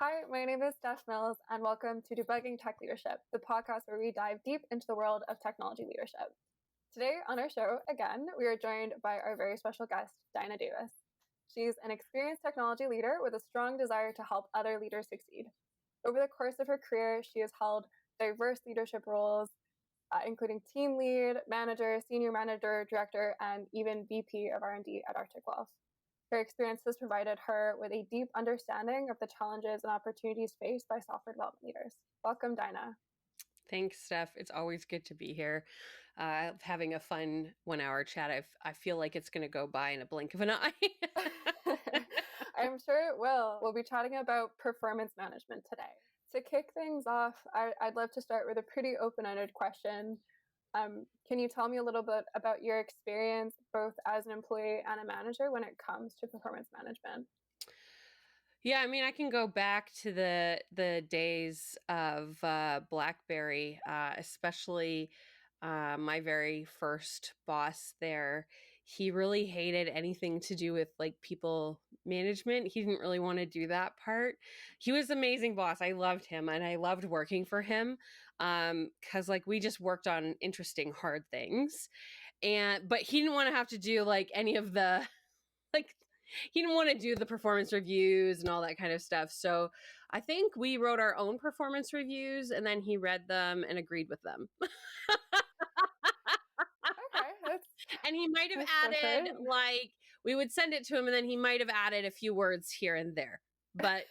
Hi, my name is Steph Mills, and welcome to Debugging Tech Leadership, the podcast where we dive deep into the world of technology leadership. Today on our show, again, we are joined by our very special guest, Dinah Davis. She's an experienced technology leader with a strong desire to help other leaders succeed. Over the course of her career, she has held diverse leadership roles, including team lead, manager, senior manager, director, and even VP of R&D at ArcticWolf. Her experience has provided her with a deep understanding of the challenges and opportunities faced by software development leaders. Welcome, Dinah. Thanks, Steph. It's always good to be here. Having a fun 1 hour chat. I feel like it's going to go by in a blink of an eye. I'm sure it will. We'll be chatting about performance management today. To kick things off, I'd love to start with a pretty open-ended question. Can you tell me a little bit about your experience, both as an employee and a manager, when it comes to performance management? Yeah, I mean, I can go back to the days of Blackberry, especially my very first boss there. He really hated anything to do with like people management. He didn't really want to do that part. He was an amazing boss. I loved him and I loved working for him because like we just worked on interesting, hard things. But he didn't want to have to do like any of the like he didn't want to do the performance reviews and all that kind of stuff. So I think we wrote our own performance reviews and then he read them and agreed with them. Okay, And he might have that's added, different. like, we would send it to him and then he might have added a few words here and there. But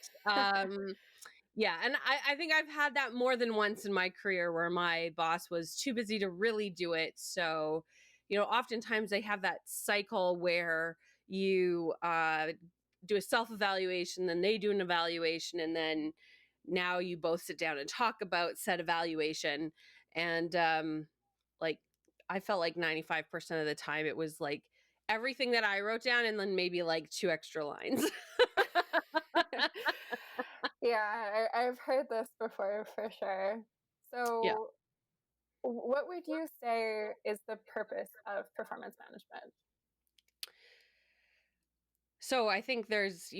yeah, and I think I've had that more than once in my career where my boss was too busy to really do it. So, oftentimes they have that cycle where you do a self-evaluation, then they do an evaluation, and then now you both sit down and talk about said evaluation. And like, I felt like 95% of the time it was like everything that I wrote down and then maybe like 2 extra lines. Yeah, I've heard this before for sure. Yeah. So, what would you say is the purpose of performance management? So I think there's,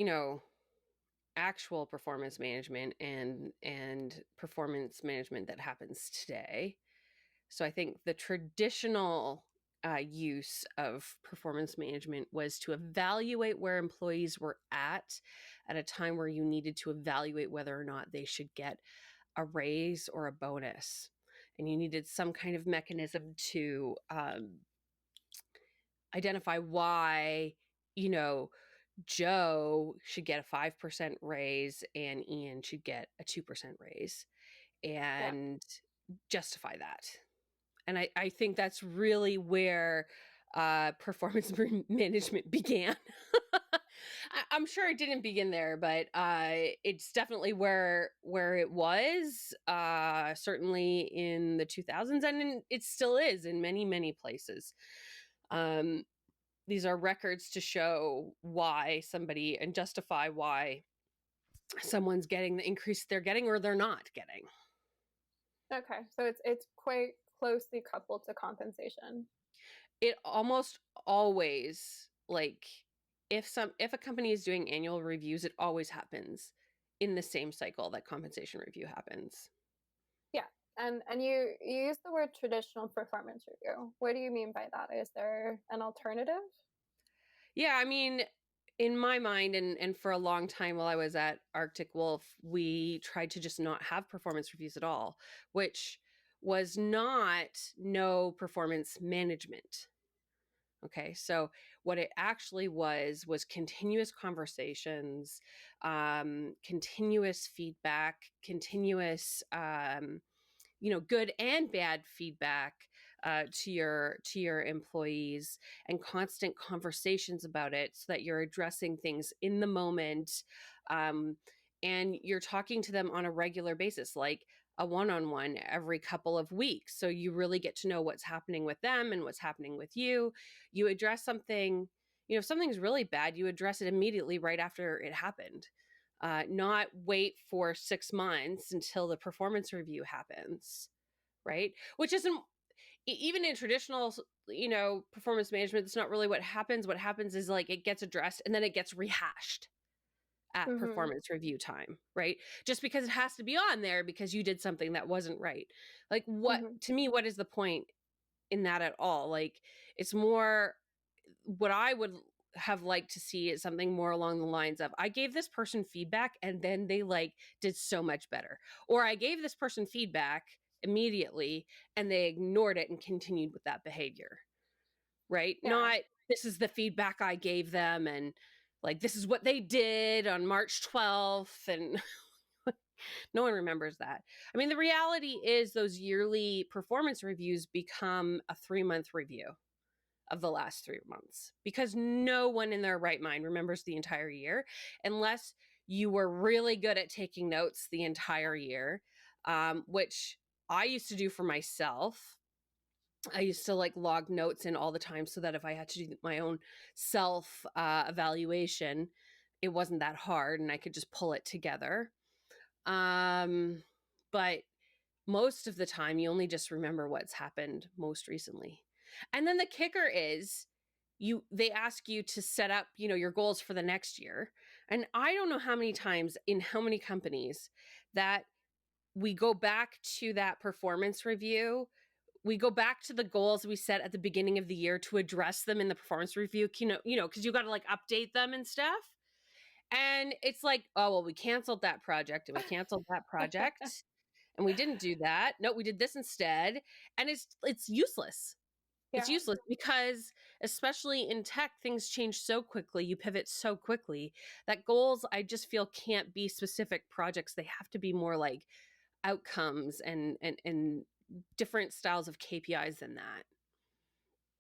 actual performance management and performance management that happens today. So I think the traditional use of performance management was to evaluate where employees were at a time where you needed to evaluate whether or not they should get a raise or a bonus. And you needed some kind of mechanism to identify why, Joe should get a 5% raise and Ian should get a 2% raise Yeah. and justify that. And I think that's really where performance management began. I'm sure it didn't begin there, but it's definitely where it was, certainly in the 2000s, and it still is in many, many places. These are records to show why somebody and justify why someone's getting the increase they're getting or they're not getting. Okay, so it's quite closely coupled to compensation. It almost always, like, if a company is doing annual reviews, it always happens in the same cycle that compensation review happens. Yeah, and you use the word traditional performance review. What do you mean by that? Is there an alternative? Yeah, I mean, in my mind, and for a long time while I was at ArcticWolf, we tried to just not have performance reviews at all, which was not no performance management. Okay, so what it actually was continuous conversations, continuous feedback, continuous good and bad feedback to your employees, and constant conversations about it, so that you're addressing things in the moment, and you're talking to them on a regular basis, like a one-on-one every couple of weeks, so you really get to know what's happening with them and what's happening with you. You address something, if something's really bad, you address it immediately right after it happened. Not wait for 6 months until the performance review happens, right? Which isn't, even in traditional, performance management, it's not really what happens. What happens is, like, it gets addressed and then it gets rehashed. at performance review time, right? Just because it has to be on there because you did something that wasn't right. Like to me, what is the point in that at all? Like, it's more, what I would have liked to see is something more along the lines of, I gave this person feedback and then they like did so much better. Or I gave this person feedback immediately and they ignored it and continued with that behavior. Right? Yeah. Not, this is the feedback I gave them and like this is what they did on March 12th, and no one remembers that. I mean, the reality is those yearly performance reviews become a 3-month review of the last 3 months because no one in their right mind remembers the entire year unless you were really good at taking notes the entire year, which I used to do for myself. I used to like log notes in all the time so that if I had to do my own self evaluation, it wasn't that hard and I could just pull it together. But most of the time, you only just remember what's happened most recently. And then the kicker is they ask you to set up, your goals for the next year. And I don't know how many times in how many companies that we go back to that performance review. We go back to the goals we set at the beginning of the year to address them in the performance review, because you got to like update them and stuff. And it's like, oh, well, we canceled that project and we canceled that project and we didn't do that. No, we did this instead. And it's useless. It's Yeah. useless because especially in tech, things change so quickly. You pivot so quickly that goals, I just feel, can't be specific projects. They have to be more like outcomes and different styles of KPIs than that.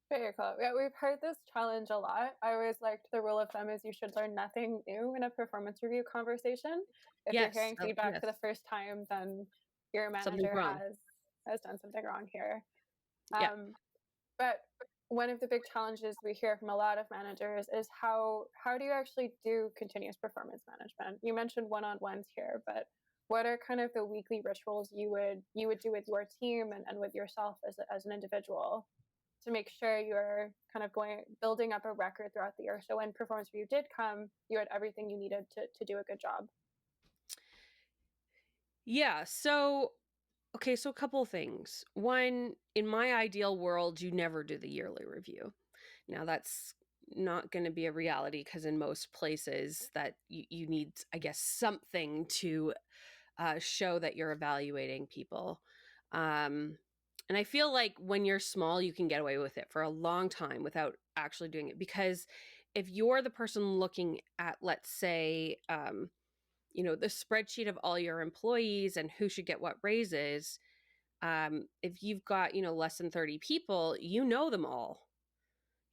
Very cool. Yeah, we've heard this challenge a lot. I always liked the rule of thumb is you should learn nothing new in a performance review conversation. If you're Yes. hearing feedback Yes. for the first time, then your Something's manager wrong. has done something wrong here. Yeah. But one of the big challenges we hear from a lot of managers is how do you actually do continuous performance management? You mentioned one-on-ones here, but what are kind of the weekly rituals you would do with your team and with yourself as an individual to make sure you're kind of building up a record throughout the year, so when performance review did come, you had everything you needed to do a good job? Yeah. So, okay. So, a couple of things. One, in my ideal world, you never do the yearly review. Now, that's not going to be a reality because in most places that you need, I guess, something to show that you're evaluating people. And I feel like when you're small, you can get away with it for a long time without actually doing it. Because if you're the person looking at, let's say, the spreadsheet of all your employees and who should get what raises, if you've got, less than 30 people, you know them all.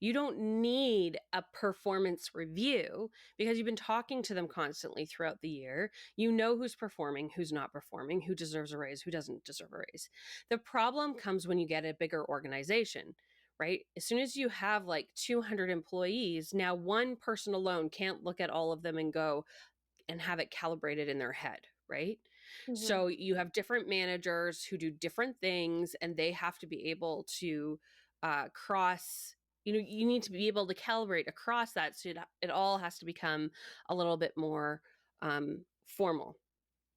You don't need a performance review because you've been talking to them constantly throughout the year. You know who's performing, who's not performing, who deserves a raise, who doesn't deserve a raise. The problem comes when you get a bigger organization, right? As soon as you have like 200 employees, now one person alone can't look at all of them and go and have it calibrated in their head, right? So you have different managers who do different things and they have to be able to cross, you need to be able to calibrate across that. So it all has to become a little bit more formal.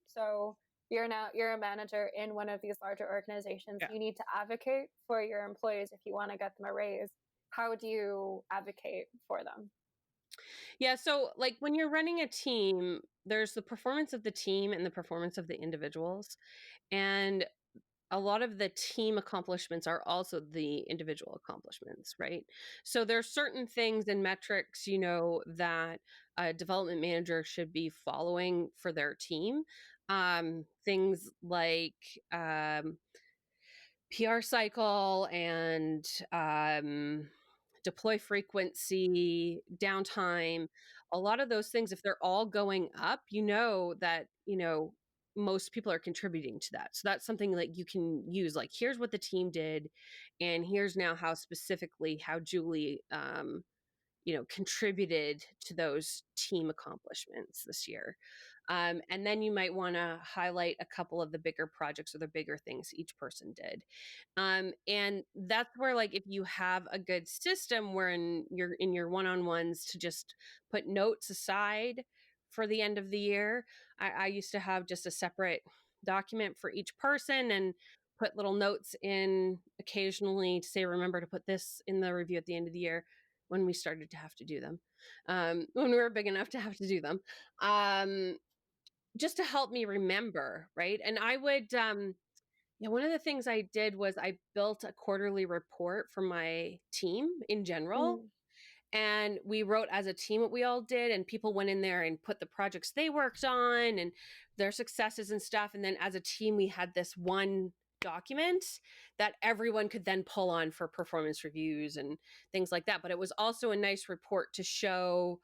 So you're a manager in one of these larger organizations. Yeah. You need to advocate for your employees if you want to get them a raise. How do you advocate for them? Yeah. So, like, when you're running a team, there's the performance of the team and the performance of the individuals. And a lot of the team accomplishments are also the individual accomplishments, right? So there's certain things and metrics, that a development manager should be following for their team. Things like PR cycle and deploy frequency, downtime, a lot of those things, if they're all going up, that, most people are contributing to that. So that's something like you can use, like, here's what the team did. And here's now how specifically how Julie, contributed to those team accomplishments this year. And then you might want to highlight a couple of the bigger projects or the bigger things each person did. And that's where, like, if you have a good system where you're in your one-on-ones to just put notes aside for the end of the year. I used to have just a separate document for each person and put little notes in occasionally to say, remember to put this in the review at the end of the year, when we started to have to do them, when we were big enough to have to do them, just to help me remember, right? And I would, one of the things I did was I built a quarterly report for my team in general. Mm. And we wrote as a team what we all did, and people went in there and put the projects they worked on and their successes and stuff. And then as a team, we had this one document that everyone could then pull on for performance reviews and things like that. But it was also a nice report to show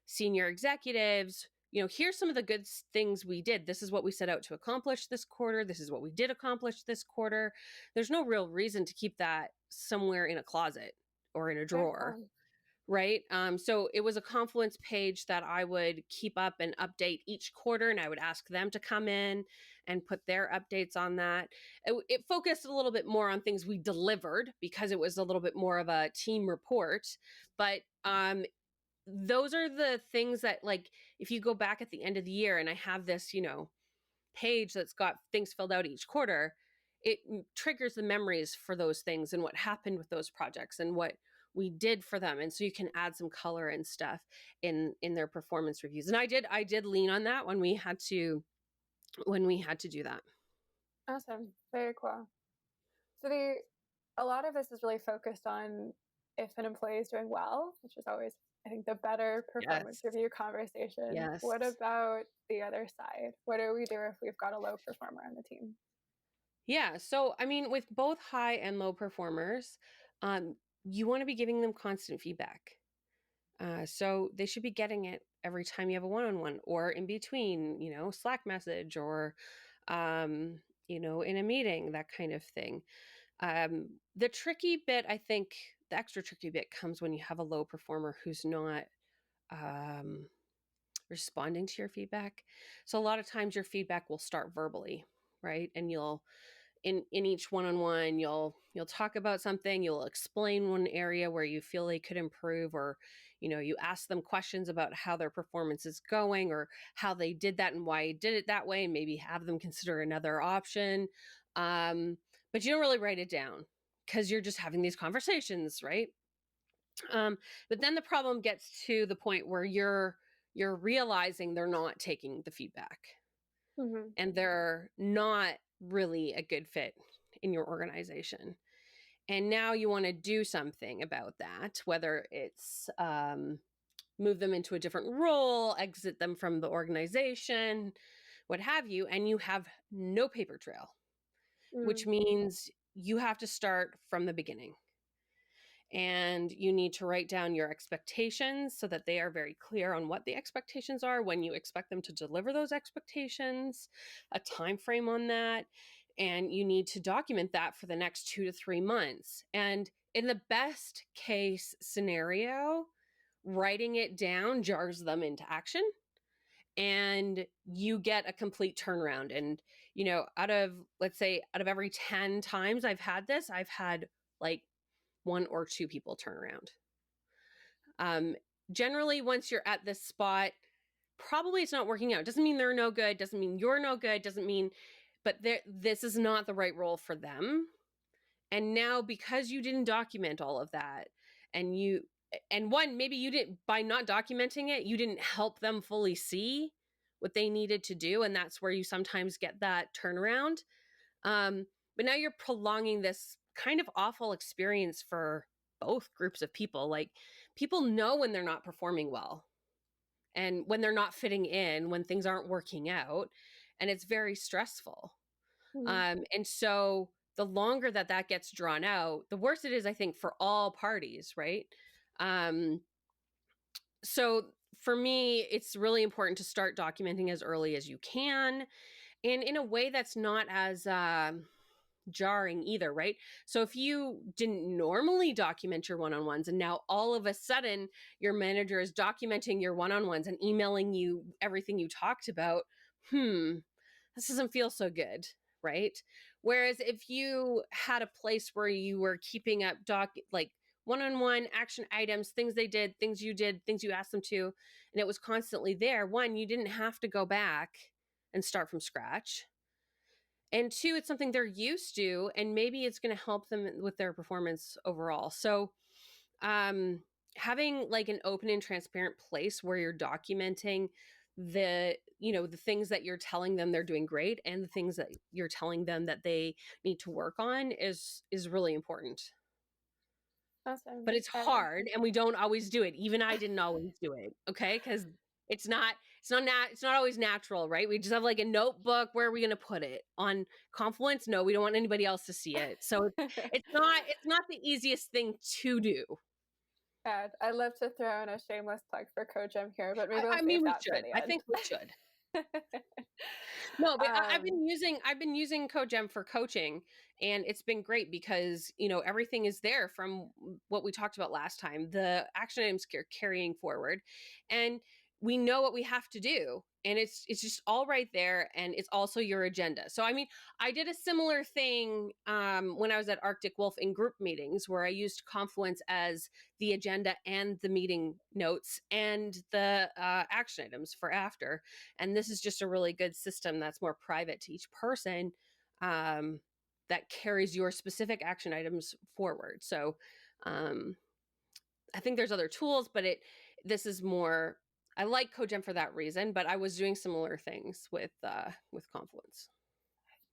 senior executives, here's some of the good things we did. This is what we set out to accomplish this quarter. This is what we did accomplish this quarter. There's no real reason to keep that somewhere in a closet or in a drawer. Right. So it was a Confluence page that I would keep up and update each quarter, and I would ask them to come in and put their updates on that. It focused a little bit more on things we delivered because it was a little bit more of a team report. But those are the things that, like, if you go back at the end of the year and I have this, page that's got things filled out each quarter, it triggers the memories for those things and what happened with those projects and what we did for them. And so you can add some color and stuff in their performance reviews. And I did lean on that when we had to do that. Awesome. Very cool. So a lot of this is really focused on if an employee is doing well, which is always, I think, the better performance review conversation. Yes. What about the other side? What do we do if we've got a low performer on the team? Yeah. So, I mean, with both high and low performers, you want to be giving them constant feedback. So they should be getting it every time you have a one-on-one or in between, Slack message or, in a meeting, that kind of thing. The tricky bit, I think, the extra tricky bit comes when you have a low performer who's not responding to your feedback. So a lot of times your feedback will start verbally, right? And you'll in each one-on-one, you'll talk about something, you'll explain one area where you feel they could improve, or you ask them questions about how their performance is going or how they did that and why you did it that way, and maybe have them consider another option. But you don't really write it down because you're just having these conversations, right? But then the problem gets to the point where you're realizing they're not taking the feedback, and they're not really a good fit in your organization. And now you want to do something about that, whether it's move them into a different role, exit them from the organization, what have you, and you have no paper trail, which means you have to start from the beginning. And you need to write down your expectations so that they are very clear on what the expectations are, when you expect them to deliver those expectations, a time frame on that. And you need to document that for the next 2 to 3 months. And in the best case scenario, writing it down jars them into action, and you get a complete turnaround. And, out of every 10 times I've had this, I've had like 1 or 2 people turn around. Generally, once you're at this spot, probably it's not working out. Doesn't mean they're no good. Doesn't mean you're no good. Doesn't mean, but this is not the right role for them. And now, because you didn't document all of that, maybe you didn't, by not documenting it, you didn't help them fully see what they needed to do. And that's where you sometimes get that turnaround. But now you're prolonging this kind of awful experience for both groups of people. Like, people know when they're not performing well and when they're not fitting in, when things aren't working out, and it's very stressful. And so the longer that gets drawn out, the worse it is, I think, for all parties, right? So for me, it's really important to start documenting as early as you can, and in a way that's not as jarring either, right? So if you didn't normally document your one-on-ones, and now all of a sudden your manager is documenting your one-on-ones and emailing you everything you talked about, this doesn't feel so good, right? Whereas if you had a place where you were keeping up one-on-one action items, things they did, things you asked them to, and it was constantly there. One, you didn't have to go back and start from scratch. And two, it's something they're used to, and maybe it's going to help them with their performance overall. So having like an open and transparent place where you're documenting the things that you're telling them they're doing great and the things that you're telling them that they need to work on is really important. Awesome. But it's hard, and we don't always do it. Even I didn't always do it, okay? Because it's not always natural, right? We just have like a notebook. Where are we going to put it? On Confluence? No, we don't want anybody else to see it. So it's not the easiest thing to do. And I'd love to throw in a shameless plug for CodeGem here, but maybe we'll I mean, save we that for should. the I end. think we should. No, but I've been using CodeGem for coaching, and it's been great because everything is there from what we talked about last time. The action items carrying forward, and we know what we have to do, and it's just all right there, and it's also your agenda. So I mean, I did a similar thing when I was at ArcticWolf in group meetings, where I used Confluence as the agenda and the meeting notes and the action items for after. And this is just a really good system that's more private to each person, that carries your specific action items forward. So I think there's other tools, but this is more. I like CodeGem for that reason, but I was doing similar things with Confluence.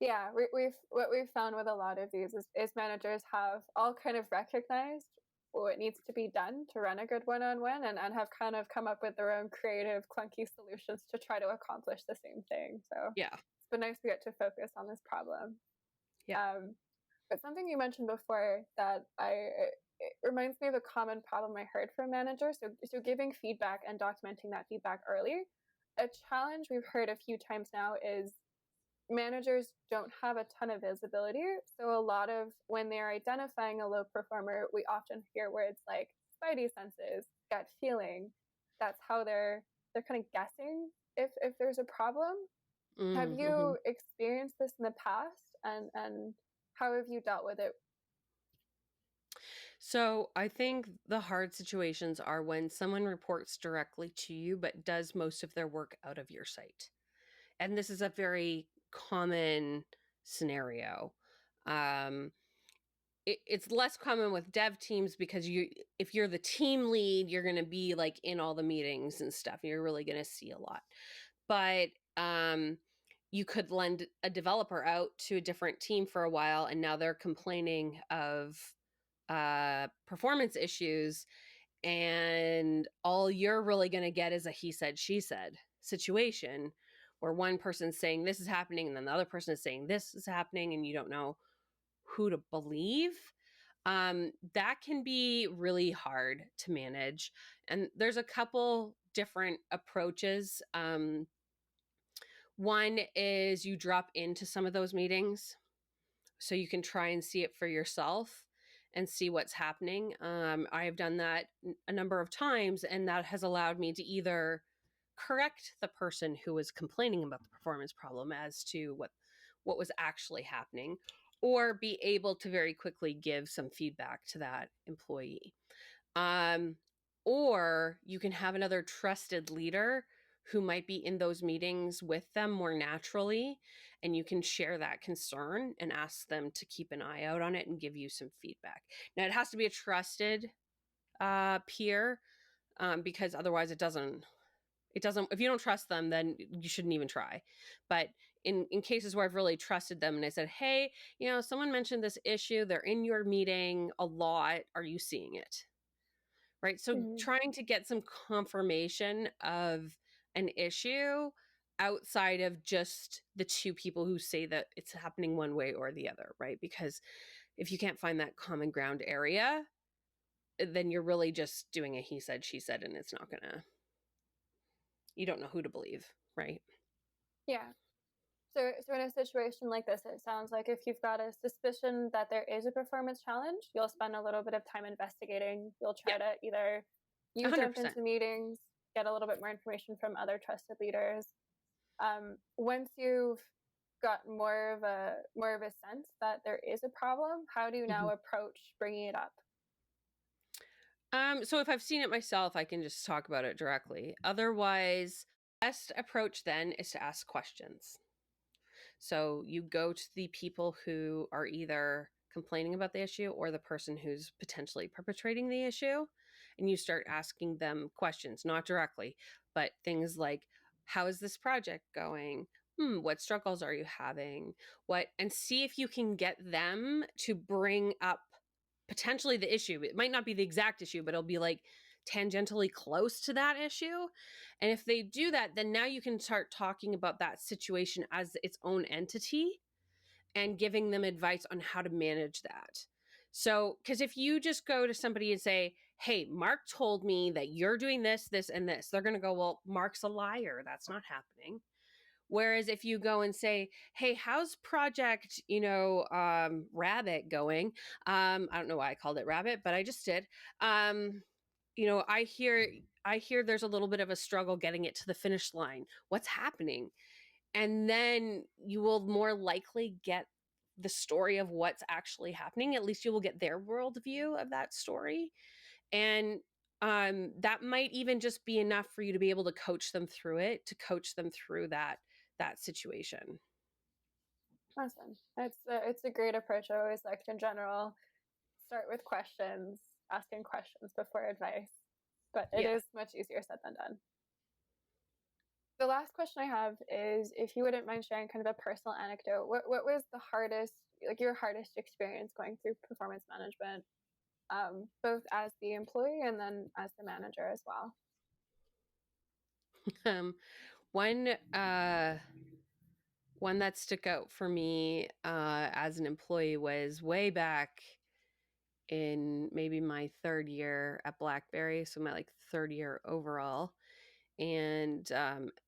Yeah, what we've found with a lot of these is managers have all kind of recognized what needs to be done to run a good one-on-one, and have kind of come up with their own creative, clunky solutions to try to accomplish the same thing. So yeah, it's been nice to get to focus on this problem. Yeah. But something you mentioned before that it reminds me of a common problem I heard from managers. So giving feedback and documenting that feedback early. A challenge we've heard a few times now is managers don't have a ton of visibility. So a lot of when they're identifying a low performer, we often hear words like spidey senses, gut feeling. That's how they're kind of guessing if there's a problem. Have you experienced this in the past, and how have you dealt with it? So I think the hard situations are when someone reports directly to you, but does most of their work out of your site. And this is a very common scenario. It's less common with dev teams because if you're the team lead, you're going to be like in all the meetings and stuff. You're really going to see a lot. But you could lend a developer out to a different team for a while, and now they're complaining of performance issues, and all you're really going to get is a he said, she said situation where one person's saying this is happening and then the other person is saying this is happening, and you don't know who to believe. That can be really hard to manage. And there's a couple different approaches. One is you drop into some of those meetings so you can try and see it for yourself and see what's happening. I have done that a number of times, and that has allowed me to either correct the person who was complaining about the performance problem as to what was actually happening, or be able to very quickly give some feedback to that employee. Or you can have another trusted leader who might be in those meetings with them more naturally, and you can share that concern and ask them to keep an eye out on it and give you some feedback. Now, it has to be a trusted peer, because otherwise it doesn't, if you don't trust them, then you shouldn't even try. But in cases where I've really trusted them and I said, hey, someone mentioned this issue, they're in your meeting a lot, are you seeing it? Right. So trying to get some confirmation of an issue outside of just the two people who say that it's happening one way or the other, right? Because if you can't find that common ground area, then you're really just doing a he said, she said, and it's not gonna, you don't know who to believe, right? Yeah. So in a situation like this, it sounds like if you've got a suspicion that there is a performance challenge, you'll spend a little bit of time investigating. You'll try to either you 100%. jump into meetings, get a little bit more information from other trusted leaders. Once you've got more of a sense that there is a problem, how do you now approach bringing it up? So if I've seen it myself, I can just talk about it directly. Otherwise, best approach then is to ask questions. So you go to the people who are either complaining about the issue or the person who's potentially perpetrating the issue, and you start asking them questions, not directly, but things like, how is this project going? What struggles are you having? And see if you can get them to bring up potentially the issue. It might not be the exact issue, but it'll be like tangentially close to that issue. And if they do that, then now you can start talking about that situation as its own entity and giving them advice on how to manage that. So, because if you just go to somebody and say, hey, Mark told me that you're doing this, this, and this, they're going to go, well, Mark's a liar. That's not happening. Whereas if you go and say, hey, how's project, Rabbit going? I don't know why I called it Rabbit, but I just did. I hear there's a little bit of a struggle getting it to the finish line. What's happening? And then you will more likely get the story of what's actually happening. At least you will get their worldview of that story. And that might even just be enough for you to be able to coach them through it, to coach them through that situation. Awesome. It's a great approach. I always like to, in general, start with questions, asking questions before advice. But it is much easier said than done. The last question I have is, if you wouldn't mind sharing kind of a personal anecdote, what was the hardest, like your hardest experience going through performance management, both as the employee and then as the manager as well? One that stuck out for me as an employee was way back in maybe my third year at Blackberry, so my third year overall. And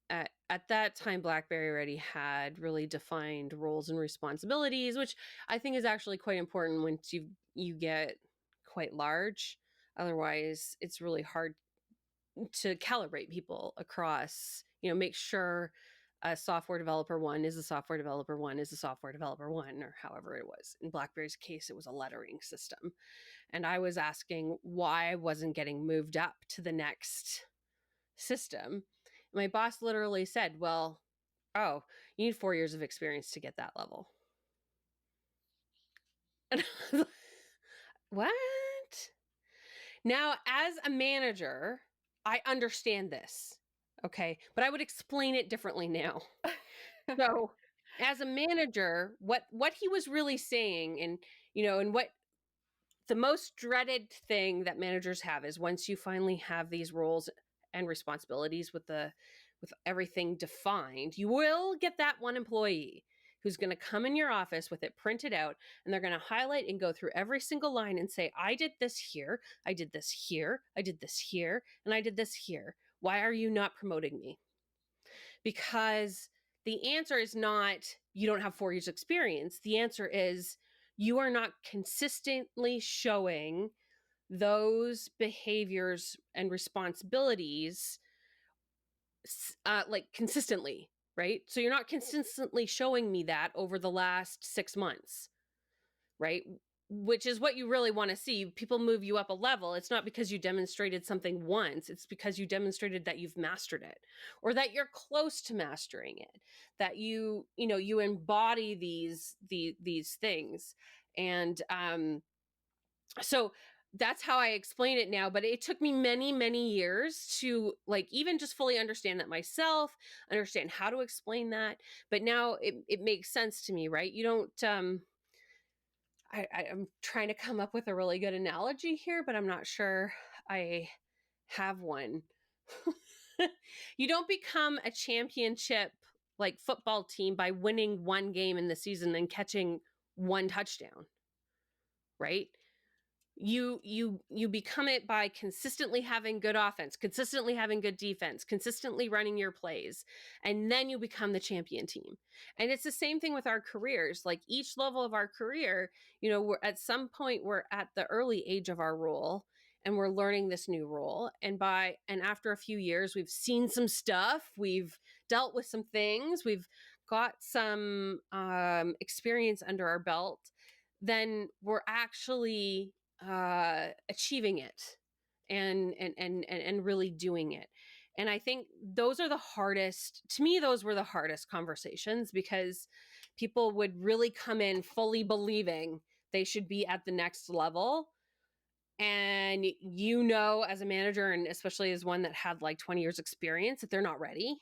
at that time, Blackberry already had really defined roles and responsibilities, which I think is actually quite important once you get quite large. Otherwise, it's really hard to calibrate people across, make sure a software developer one is a software developer one is a software developer one, or however it was. In Blackberry's case, it was a lettering system. And I was asking why I wasn't getting moved up to the next system. My boss literally said, well, you need 4 years of experience to get that level. And I was like, what? Now, as a manager, I understand this. Okay. But I would explain it differently now. So as a manager, what he was really saying, and what the most dreaded thing that managers have is, once you finally have these roles and responsibilities with everything defined, you will get that one employee who's going to come in your office with it printed out, and they're going to highlight and go through every single line and say, I did this here, I did this here, I did this here, and I did this here. Why are you not promoting me? Because the answer is not, you don't have 4 years experience. The answer is, you are not consistently showing those behaviors and responsibilities consistently, right? So you're not consistently showing me that over the last 6 months, right? Which is what you really want to see. People move you up a level. It's not because you demonstrated something once. It's because you demonstrated that you've mastered it, or that you're close to mastering it, that you embody these things. And so that's how I explain it now. But it took me many, many years to even just fully understand that myself, understand how to explain that. But now it makes sense to me, right? You don't, I'm trying to come up with a really good analogy here, but I'm not sure I have one. You don't become a championship football team by winning one game in the season and catching one touchdown, right? You become it by consistently having good offense, consistently having good defense, consistently running your plays, and then you become the champion team. And it's the same thing with our careers. Each level of our career, we're at some point, we're at the early age of our role, and we're learning this new role. And after a few years, we've seen some stuff, we've dealt with some things, we've got some experience under our belt, then we're actually achieving it. and really doing it. And I think those were the hardest conversations, because people would really come in fully believing they should be at the next level. And as a manager, and especially as one that had like 20 years experience, that they're not ready.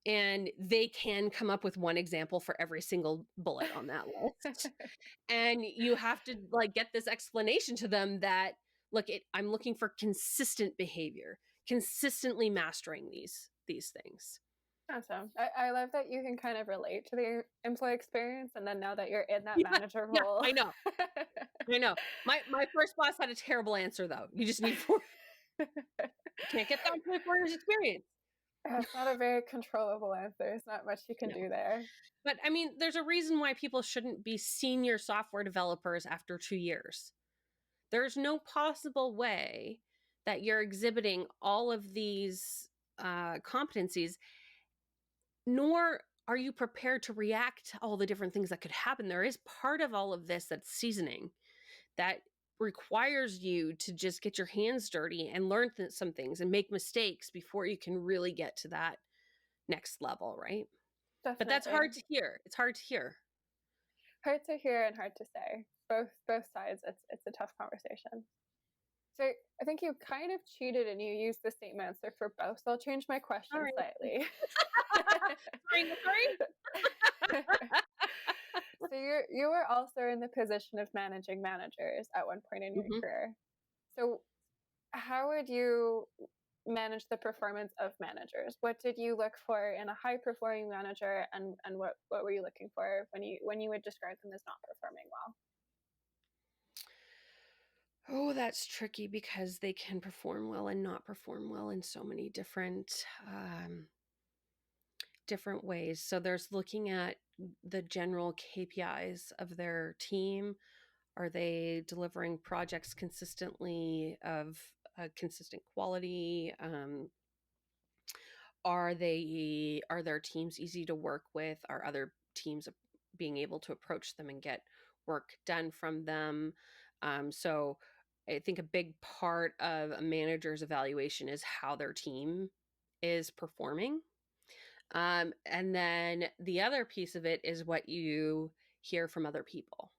And they can come up with one example for every single bullet on that list. And you have to like get this explanation to them that, look, I'm looking for consistent behavior, consistently mastering these things. Awesome. I love that you can kind of relate to the employee experience, and then now that you're in that manager role. I know. I know. My first boss had a terrible answer, though. You just need 4. Can't get that with 4 years experience. It's not a very controllable answer. There's not much you can do there. But I mean, there's a reason why people shouldn't be senior software developers after 2 years. There's no possible way that you're exhibiting all of these competencies, nor are you prepared to react to all the different things that could happen. There is part of all of this that's seasoning, that requires you to just get your hands dirty and learn some things and make mistakes before you can really get to that next level, right? Definitely. But that's hard to hear. It's hard to hear. Hard to hear and hard to say. Both sides. It's a tough conversation. So I think you kind of cheated and you used the same answer for both. So I'll change my question slightly. Sorry. So you were also in the position of managing managers at one point in your career. So how would you manage the performance of managers? What did you look for in a high performing manager, and what were you looking for when you would describe them as not performing well? Oh, that's tricky, because they can perform well and not perform well in so many different ways. So there's looking at the general KPIs of their team. Are they delivering projects consistently, of consistent quality? Are their teams easy to work with? Are other teams being able to approach them and get work done from them? So I think a big part of a manager's evaluation is how their team is performing. And then the other piece of it is what you hear from other people.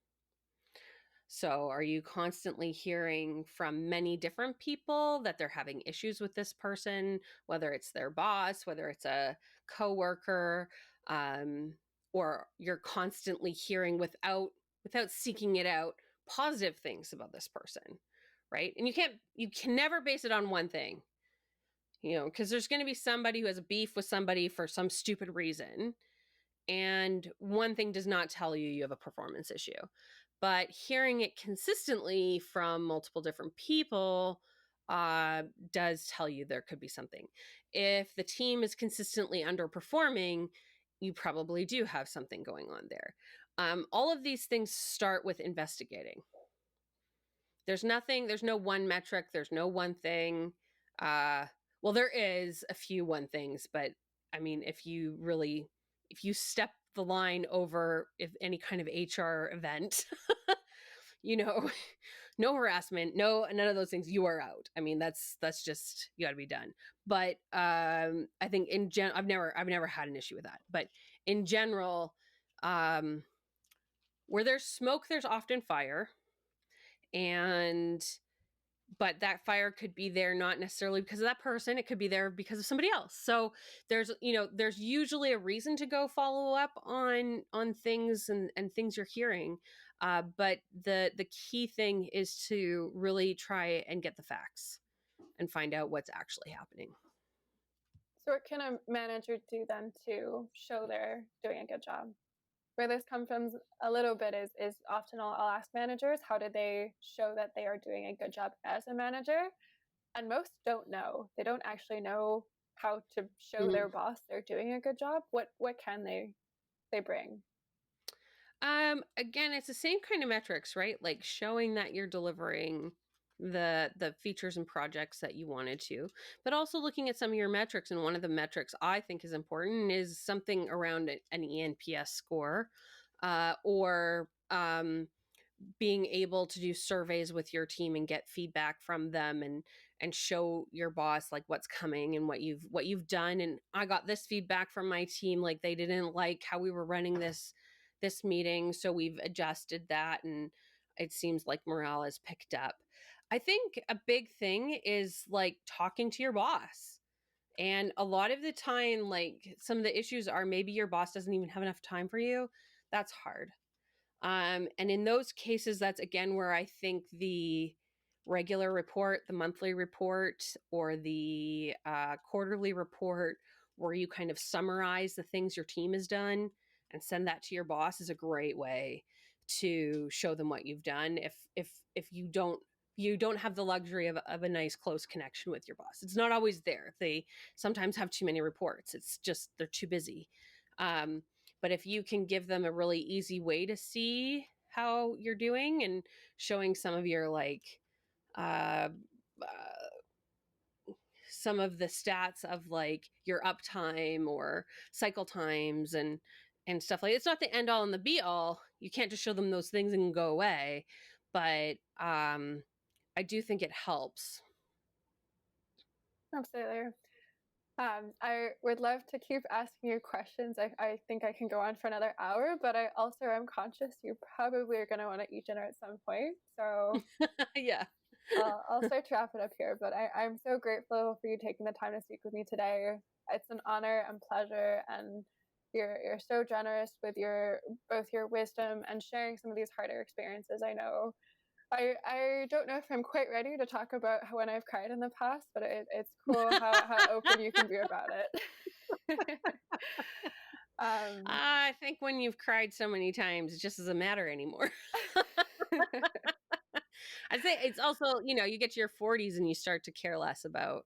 So are you constantly hearing from many different people that they're having issues with this person, whether it's their boss, whether it's a coworker, or you're constantly hearing without seeking it out positive things about this person, right? And you can never base it on one thing, because there's going to be somebody who has a beef with somebody for some stupid reason. And one thing does not tell you have a performance issue. But hearing it consistently from multiple different people does tell you there could be something. If the team is consistently underperforming, you probably do have something going on there. All of these things start with investigating. There's no one metric. There's no one thing. Well, there is a few one things, but I mean, if you step the line over if any kind of HR event, no harassment, none of those things, you are out. I mean, that's just, you got to be done. But I think I've never had an issue with that. But in general, where there's smoke, there's often fire. But that fire could be there not necessarily because of that person. It could be there because of somebody else. So there's usually a reason to go follow up on things and things you're hearing. But the key thing is to really try and get the facts and find out what's actually happening. So what can a manager do then to show they're doing a good job? Where this comes from a little bit is often I'll ask managers, how do they show that they are doing a good job as a manager? And most don't know. They don't actually know how to show their boss they're doing a good job. What can they bring? Again, it's the same kind of metrics, right? Like showing that you're delivering the features and projects that you wanted to, but also looking at some of your metrics. And one of the metrics I think is important is something around an ENPS score, or being able to do surveys with your team and get feedback from them and show your boss like what's coming and what you've done. And I got this feedback from my team, like they didn't like how we were running this meeting, so we've adjusted that, and it seems like morale has picked up. I think a big thing is like talking to your boss. And a lot of the time, like some of the issues are maybe your boss doesn't even have enough time for you. That's hard. And in those cases, that's again where I think the regular report, the monthly report, or the quarterly report, where you kind of summarize the things your team has done and send that to your boss, is a great way to show them what you've done. If you don't have the luxury of a nice close connection with your boss, it's not always there. They sometimes have too many reports. It's just they're too busy. But if you can give them a really easy way to see how you're doing and showing some of your like uh, some of the stats of like your uptime or cycle times and stuff like, it's not the end all and the be all. You can't just show them those things and go away. But I do think it helps. Absolutely. I would love to keep asking you questions. I think I can go on for another hour, but I also am conscious you probably are going to want to eat dinner at some point. So Yeah. I'll start to wrap it up here, but I'm so grateful for you taking the time to speak with me today. It's an honor and pleasure, and you're so generous with both your wisdom and sharing some of these harder experiences. I know I don't know if I'm quite ready to talk about when I've cried in the past, but it's cool how open you can be about it. I think when you've cried so many times, it just doesn't matter anymore. I say it's also, you get to your 40s and you start to care less about,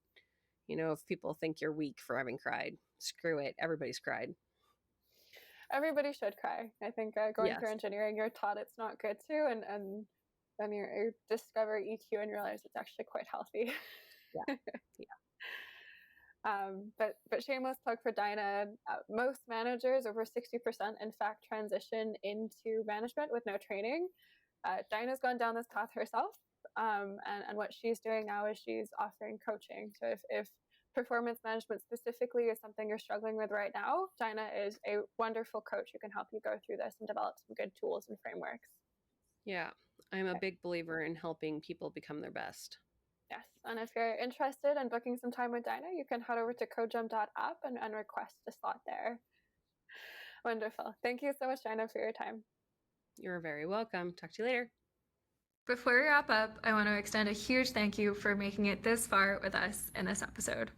if people think you're weak for having cried. Screw it. Everybody's cried. Everybody should cry. I think going through Yes. engineering, you're taught it's not good to, and then you discover EQ and realize it's actually quite healthy. Yeah. But shameless plug for Dinah. Most managers, over 60%, in fact, transition into management with no training. Dinah's gone down this path herself, and what she's doing now is she's offering coaching. So if performance management specifically is something you're struggling with right now, Dinah is a wonderful coach who can help you go through this and develop some good tools and frameworks. Yeah, I'm a big believer in helping people become their best. Yes, and if you're interested in booking some time with Dinah, you can head over to codejump.app and request a slot there. Wonderful. Thank you so much, Dinah, for your time. You're very welcome. Talk to you later. Before we wrap up, I want to extend a huge thank you for making it this far with us in this episode.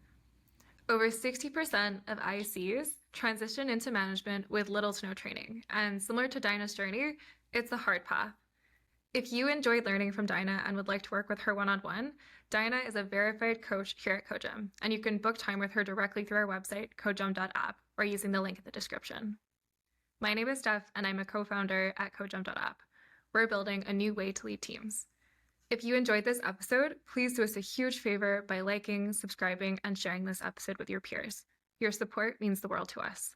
Over 60% of ICs transition into management with little to no training, and similar to Dinah's journey, it's a hard path. If you enjoyed learning from Dinah and would like to work with her one-on-one, Dinah is a verified coach here at CodeJump, and you can book time with her directly through our website, codejump.app, or using the link in the description. My name is Steph, and I'm a co-founder at codejump.app. We're building a new way to lead teams. If you enjoyed this episode, please do us a huge favor by liking, subscribing, and sharing this episode with your peers. Your support means the world to us.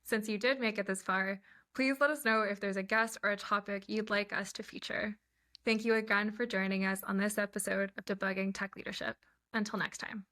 Since you did make it this far, please let us know if there's a guest or a topic you'd like us to feature. Thank you again for joining us on this episode of Debugging Tech Leadership. Until next time.